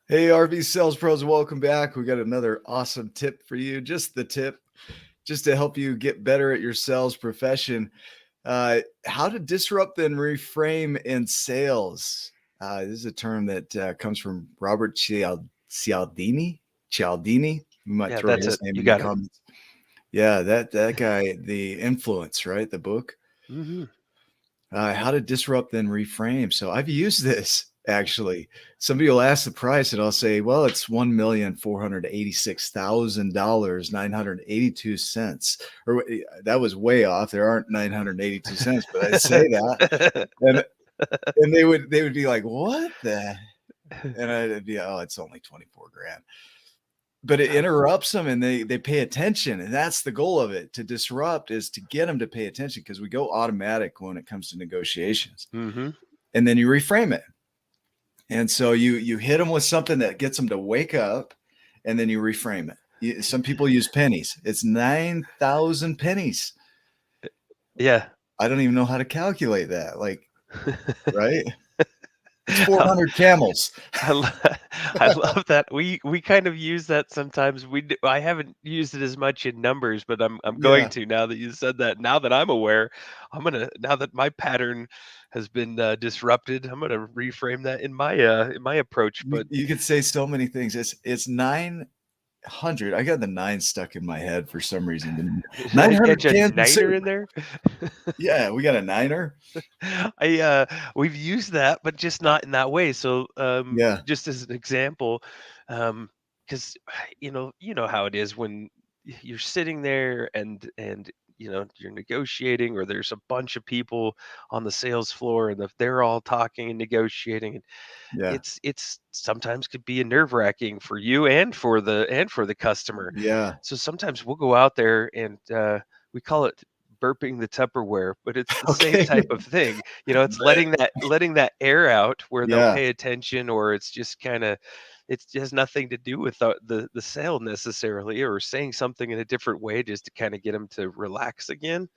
Hey, RV Sales Pros, welcome back. We got another awesome tip for you. Just the tip, just to help you get better at your sales profession. How to disrupt and reframe in sales. This is a term that comes from Robert Cialdini. Cialdini. We might Yeah, throw that's his it. name You in the got it. comments. Yeah, that guy, The Influence, right? The book. Hmm. How to disrupt then reframe. So I've used this actually. Somebody will ask the price, and I'll say, "Well, it's $1,486,000, 982 cents." Or that was way off. There aren't 982 cents, but I say that, and they would be like, "What the?" And I'd be, "Oh, it's only 24 grand." But it interrupts them, and they pay attention, and that's the goal of it. To disrupt is to get them to pay attention, because we go automatic when it comes to negotiations. Hmm. And then you reframe it, and so you hit them with something that gets them to wake up, and then you reframe it. Some people use pennies. It's 9,000 pennies. Yeah. I don't even know how to calculate that, like, right? It's I, 400 camels. I lo- I love that. We kind of use that sometimes. I haven't used it as much in numbers, but I'm going Yeah, to now that you said that. Now that I'm aware, now that my pattern has been disrupted, I'm gonna reframe that in my approach. But you could say so many things. It's 900. I got the nine stuck in my head for some reason. did I 900 catch a cans of niner soup. in there? Yeah, we got a niner. We've used that, but just not in that way. So Yeah, just as an example, because you know how it is when you're sitting there and you're negotiating, or there's a bunch of people on the sales floor, and they're all talking and negotiating, and yeah, it's sometimes could be a nerve-wracking for you and for the customer. yeah. So sometimes we'll go out there and we call it burping the Tupperware, but it's the same Okay. type of thing. It's letting that air out where they'll Yeah. pay attention, or it's just kind of it has nothing to do with the sale necessarily, or saying something in a different way just to kind of get them to relax again.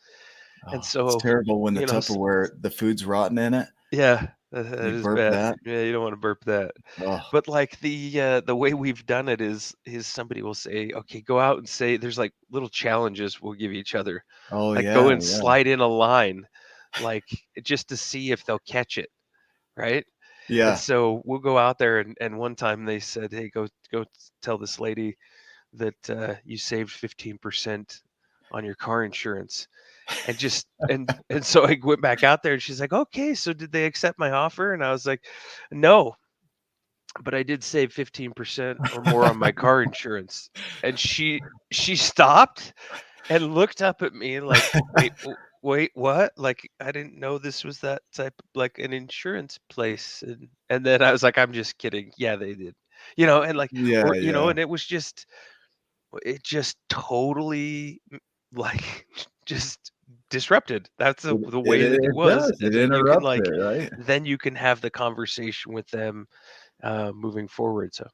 And Oh, it's so, terrible when the you know, s- Tupperware, the food's rotten in it. yeah, that You is burp bad. that. Yeah, you don't want to burp that. Oh, But like the way we've done it is somebody will say, okay, go out and say there's like little challenges we'll give each other. oh Like go yeah, and yeah, slide in a line, like just to see if they'll catch it, right? And yeah. so we'll go out there and one time they said, hey, go tell this lady that you saved 15% on your car insurance. And just and so I went back out there and she's like, okay, so did they accept my offer? And I was like, no, but I did save 15% or more on my car insurance. And she stopped and looked up at me like, wait, what? Like I didn't know this was that type of like an insurance place. And then I was like, I'm just kidding. Yeah, they did. And like Yeah, yeah. and it just totally like just disrupted. That's the way that it It was. does. And It then you can interrupts it, like right? then you can have the conversation with them moving forward. So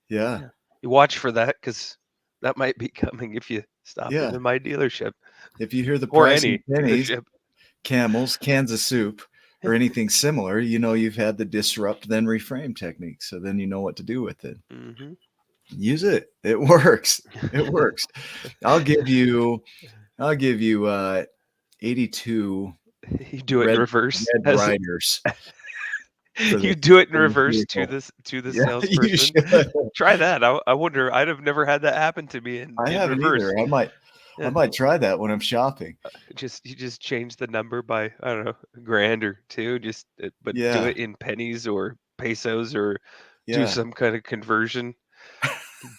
Yeah, yeah, you watch for that because that might be coming if you stop yeah. into my dealership If you hear the or price in any pennies, dealership. camels, cans of soup, Yeah. or anything similar, you've had the disrupt then reframe technique. So then you know what to do with it. Hmm. Use it. It works. It works. I'll give you I'll give you 82 You do it in red reverse red as riders for you do it in this reverse to vehicle. the Yeah, you salesperson. should. Try that. I wonder. I'd have never had that happen to me I in haven't either. reverse. I Yeah. might try that when I'm shopping. You just change the number by I don't know a grand or two. But do Yeah, it in pennies or pesos, or do yeah, some kind of conversion,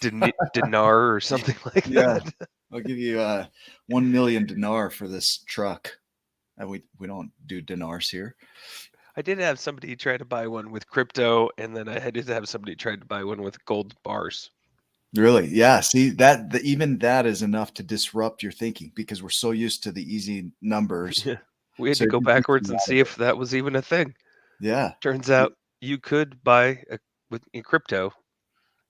dinar or something like yeah. that. I'll give you 1 million dinar for this truck. And we don't do dinars here. I did have somebody try to buy one with crypto, and then I had to have somebody try to buy one with gold bars. Really? Yeah. See even that is enough to disrupt your thinking, because we're so used to the easy numbers. Yeah. We had So to it go just takes backwards you and out of see it. if that was even a thing. Yeah. Turns out you could buy with in crypto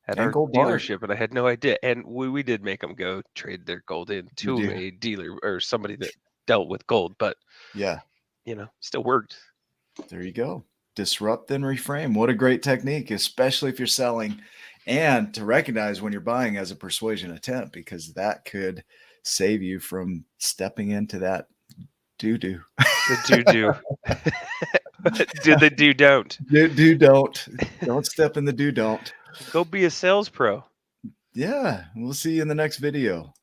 at And our gold bars. dealership, and I had no idea. And we did make them go trade their gold in Did to you? a dealer or somebody that dealt with gold, but Yeah. still worked. There you go. disrupt then reframe. What a great technique, especially if you're selling, and to recognize when you're buying as a persuasion attempt, because that could save you from stepping into that doo-doo. The do-do. Do the do-don't. Don't step in the do-don't. Go be a sales pro. Yeah, we'll see you in the next video.